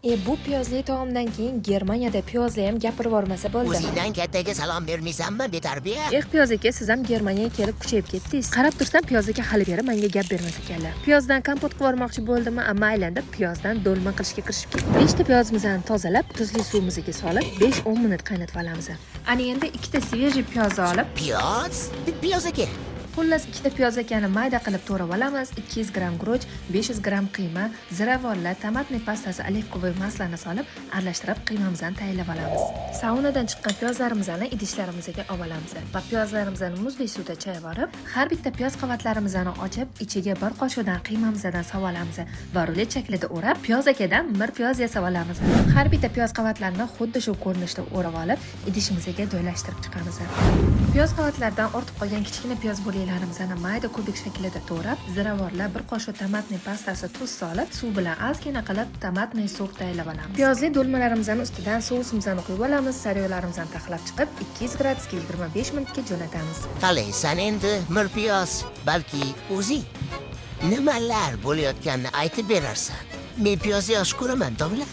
Bu piyozli taomdan keyin Germaniyada piyozli ham gapirib yubormasa bo'ldi. O'zingdan kattaga salom bermaysanmi, betarbiya? Piyoz aka, siz ham Germaniyaga kelib kuchayib ketdingiz. Qarab tursam piyoz aka hali beri menga gap bermas ekanlar. Piyozdan kompot qilib yubormoqchi bo'ldimi, ammo aylanda piyozdan dolma qilishga kirishib ketdi. 5 ta piyozimizni tozalab, tuzli suvimizga solib, 5-10 minut qaynatib olamiz. Ana endi 2 ta svejiy piyozni olib, Piyoz aka. xullas 2 ta piyoz akani mayda qilib to'g'rab olamiz. 200 gram guruch, 500 gram qiyma, ziravorlar, tomatniy pastasi, olivkovoy maslani solib, aralashtirib qiymamizni tayyorlab olamiz. Saunadan chiqqan piyozlarimizni idishlarimizga olib olamiz va piyozlarimizni muzli suvda chayib olib, har bitta piyoz qavatlarimizni ochib, ichiga bir qoshiqdan qiymamizdan solib olamiz va rulet shaklida o'rab, piyoz akadan bir piyoz yasab olamiz. Har bitta piyoz qavatlarini xuddi shu ko'rinishda o'rab olib, idishimizga joylashtirib chiqamiz. Piyoz qavatlardan ortib qolgan kichkina piyoz bo'laklarini mayda kubik shaklida to'g'rab, ziravorlar, bir qoshiq tomatniy pastasi, tuz solib, suv bilan ozgina qilib tomatniy sok tayyorlab olamiz. Piyozli dolmalarimizni ustidan sousimizni quyib olamiz, sariylarimizni taxlab chiqib, 200 gradusga 25 minutga jo'natamiz. Qalaysan endi, mirpiyoz, balki o'zing nimalar bo'layotganini aytib berarsan. Men piyozni yaxshi ko'raman, domla.